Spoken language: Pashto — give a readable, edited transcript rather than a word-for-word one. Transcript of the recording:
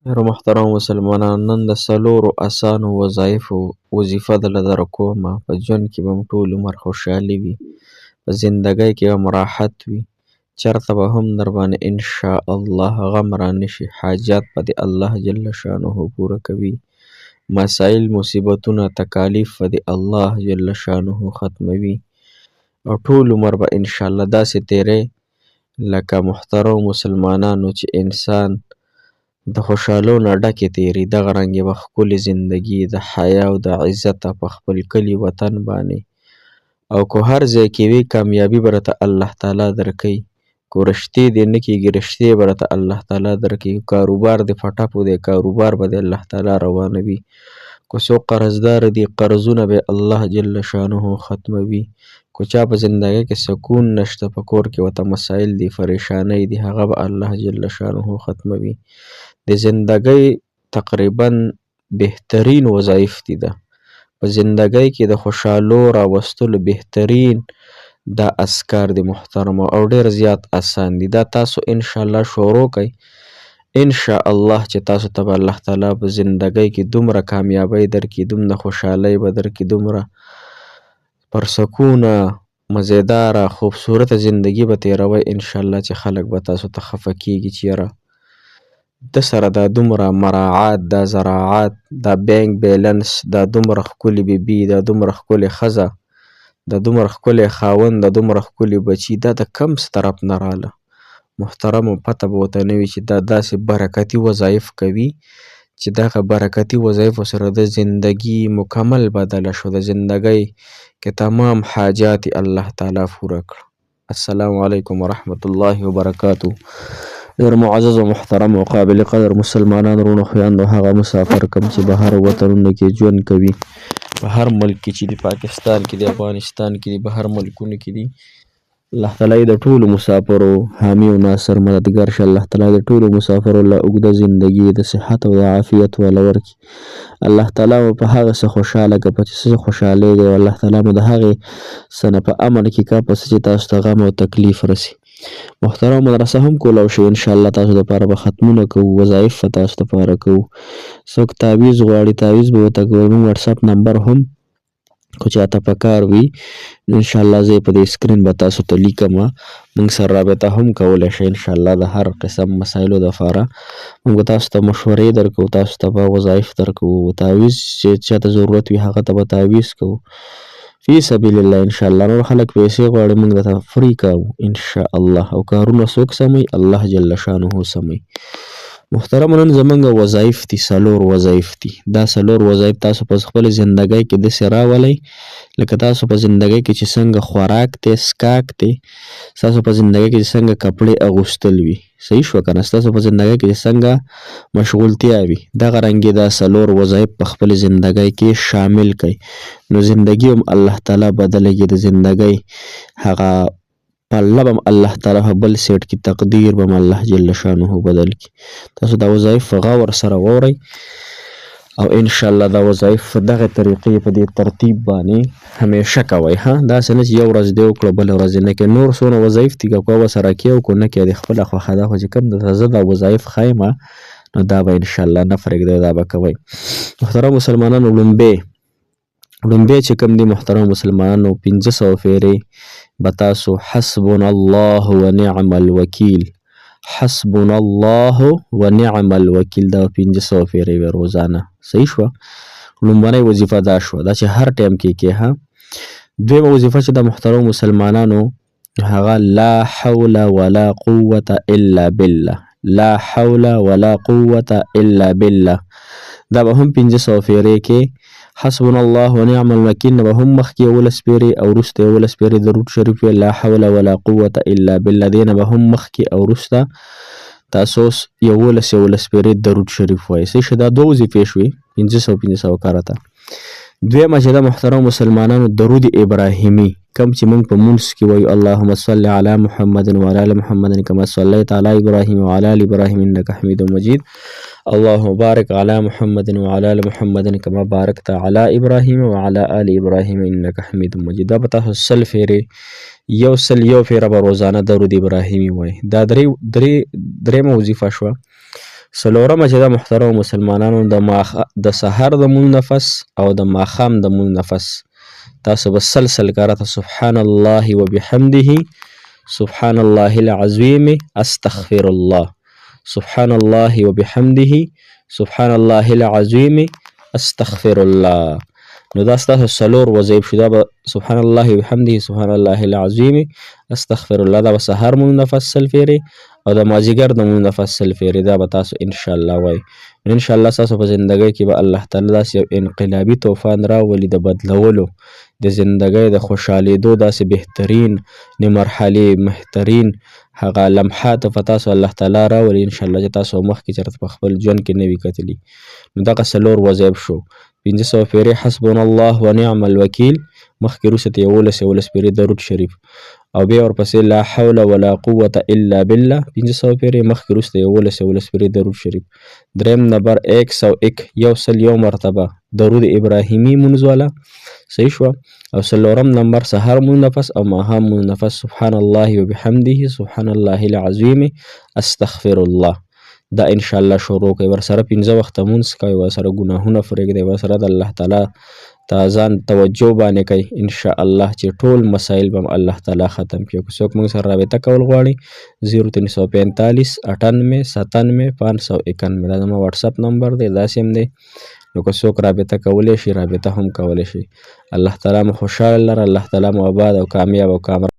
ډېرو محترمو مسلمانانو، نن د څلورو اسانو وظایفو وظیفه درله در کومه. په ژوند کې به مو ټول عمر خوشحالي وي، په زندګۍ کې به مو راحت وي، چېرته به هم در باندې انشاءالله غم رانشي. حاجات به دې الله جل شانه پوره کوي، مسایل، مصیبتونه، تکالیف به دې الله جل شانه ختموي، او ټول عمر به انشاءالله داسې تیری لکه محترمو مسلمانانو چې انسان د خوشحالو نه ډکې تیري. دغه رنګې به ښکلې زندګي د حیا او د عزته په خپل کلي وطن باندې، او که هر ځای کې وي کامیابي به راته الله تعالی درکوي. که رشتې دې نه کېږي رشتې به راته الله تعالی درکوي. کاروبار دې په ټپو دی کاروبار به دې الله تعالی روانوي. که څوک قرضدار دي قرضونه به الله جل شانه ختموي. که چا په زندګۍ کې سکون نشته، په کور کې ورته مسایل دي پریشانۍ دي، هغه به الله جل شانه ختموي. د زندګۍ تقریبا بهترین وظایف دي ده. په زندګۍ کې د خوشحالو راوستلو بهترین دا اسکار دي محترمو، او ډېر زیات اسان دي. دا تاسو انشاءالله شروع کړئ، انشاءالله چې تاسو ته به الله تعالی په زندګۍ کې دومره کامیابی درکړي، دومره خوشحالۍ به درکړي، دومره پرسکونه مزیداره خوبصورته زندګي به تیروئ انشاءالله چې خلک به تاسو ته خفه کېږي چې یاره د سره دا دومره مراعات، دا زراعت، دا بینک بیلنس، دا دومره ښکلې بیبي، دا دومره ښکلې ښځه، دا دومره ښکلی خاوند، دا دومره ښکلي بچي، دا د کم طرف نه راله. محترمو پته به ورته نه وي چې دا داسې برکتي وظایف کوي چې دغه برکتي وظایفو سره د زندګي مکمل بدله شو، د زندګۍ کې تمام حاجات الله تعالی پوره کړ. السلام علیکم ورحمة الله وبرکاتو. ډېر معزز و محترم او قابل قدر مسلمانان وروڼو خویندو، هغه مسافر کم چې بهر وطنونو کې ژوند کوي، په هر ملک کې چې دی، پاکستان کې دی، افغانستان کې دی، بهر ملکونو کې دی، الله تعالی د ټولو مسافرو حامی او ناصر مددګار شه. الله تعالی د ټولو مسافرو له اوږده زندګي د صحت او د عافیت والا ورکړي. الله تعالی مو په هغه څه خوشحاله که په څه خوشحالېږئ، او الله تعالی مو د هغې څه نه په امن کې که په څه چې تاسو ته غم او تکلیف رسي. محترم مدرسه هم کولای شئ انشاءالله، تاسو دپاره به ختمونه کوو، وظایف به تاسو دپاره کوو. څوک تعویض غواړي تعویض به ورته کوو. زموږ وټساپ نمبر هم که چاته په کار وي انشاءالله زه یې په دې سکرین به تاسو ته لیکمه. موږ سره رابطه هم کولی شئ انشاءالله د هر قسم مسایلو دپاره. موږ به تاسو ته مشورې درکوو، تاسو ته به وظایف درکوو، تعویض چې چاته ضرورت وي هغه ته به تعویض کوو فی سبیل الله انشاءالله. نور خلک پیسې غواړي موږ درته فری کوو انشاءالله، او کارونه څوک سموي الله جل شانه سموي. محترم نن زمونږ وظایف دي څلور وظایف دي. دا څلور وظایف تاسو په خپل زندګۍ کې داسې راولئ لکه تاسو په زندګۍ کې چې څنګه خوراک دی، څښاک دی، ستاسو په زندګۍ کې چې څنګه کپړې اغوستل وي، صحیح شوه که نه، ستاسو په زندګۍ کې چې څنګه مشغولتیا وي، دغه رنګې دا څلور وظایف په خپل زندګۍ کې شامل کړئ، نو زندګي هم الله تعالی بدلوي. د زندګۍ هغه پله به الله تعالی په بل سیټ کې تقدیر به الله جل شانه بدل کړي. تاسو دا وظایف په غور سره واورئ، او انشاءالله دا وظایف دغه طریقې په دې ترتیب باندې همیشه کوئ. داسې نه چې یو ورځ دې وکړو بله ورځ یې نه کوئ. نور څونه وظایف دي که کوه ورسره کوې او که نه کوې د خپله خوښه ده، خو چې کوم درته زه دا وظایف ښیمه نو دا به انشاءالله نه پرېږدئ، دا به کوئ. محترم مسلمانانو لومبی چې کوم دي محترم مسلمانانو 500 فیرې به تاسو حسبنا الله ونعم الوکیل، حسبنا الله ونعم الوکیل، دا 500 فیرې وي روزانه، صحیح شوه. لومبنۍ وظیفه دا شوه، دا چې هر ټایم کې دویمه وظیفه چې د محترم مسلمانانو هغه لا حول ولا قوة الا بالله، لا حول ولا قوة الا بالله، دا به هم 500 فیرې کې حسبنا الله ونعم الوکیل نه به هم مخکې 11 پیرې او وروسته 11 پیرې درود شریف وي، لا حول ولا قوة الا بالله، دې نه به هم مخکې او وروسته تاسو 11 پیرې درود شریف وایي. صحیح شه، دا دوه وظیفې شوې 500 کارته. دویمه چې د محترم مسلمانانو درود ابراهیمي کم چې موږ په مونځ کې وایو اللهم صل علی محمد وعلى ال محمد كما صليت على ابراهیم وعلى ال ابراهیم انك حمید مجید، اللهم بارک علی محمد وعلى ال محمد كما بارکت علی ابراهیم وعلى ال ابراهیم انك حمید مجید. دا به تاسو 100 فیرې یو فیره به روزانه درود ابراهیمي وایي. دا دریمه وظیفه شوه. څلورمه چې د محترم مسلمانانو د سحر د مونځ نفس او د ماښام د مونځ نفس تاسو به سلسل کرته سبحان الله وبحمده سبحان الله العظیم استغفر الله سبحان الله وبحمده سبحان الله العظیم استغفر الله. نو دا ستاسو څلور وظایف شو. دا به سبحان الله وبحمده سبحان الله العظیم استغفر الله دا به سحر مونځ نفس سل فیرې او د مازدیګر د مونځ نفس سل فیرې دا به تاسو انشاءالله وایي. ان شاء الله تاسو په زندګۍ کې به الله تعالی داسې یو انقلابي طوفان راولي د بدلولو د زندګۍ د خوشحالېدو داسې بهترین مرحلې بهترین هغه لمحات په تاسو الله تعالی راولي ان شاء الله چې تاسو مخکې چېرته په خپل ژوند کې نه وي کتلي. نو دغه څلور وظایف شو. 500 پیرې حسبنا الله ونعم الوکیل مخکې وروسته ته 11 پیرې درود شریف او بیا ورپسې لا حول ولا قوة الا بالله 500 پیرې مخکې وروسته 11 پیرې درود شریف. دریم نمبر 101 101 مرتبه درود ابراهیمی مونځ والا صحیح شوه. او څلورم نمبر سحر مونځ نفس او ماښام مونځ نفس سبحان الله وبحمده سبحان الله العظیم استغفر الله. دا ان شاء الله شروع کوي. ورسره 15 وخته مونځ کوي، ورسره ګناهونه پرېږدئ، ورسره د الله تعالی ته ځان توجه باندې کوي ان شاء الله چې ټول مسایل به الله تعالی ختم کړي. که څوک موږ سره رابطه کول غواړي 0345 98 97 591 دا زما واتساپ نمبر دی، داسې هم دی. نو که څوک رابطه کولی شي رابطه هم کولی شي. الله تعالی مو خوشحاله لره، الله تعالی مو آباد او کامیاب او کامران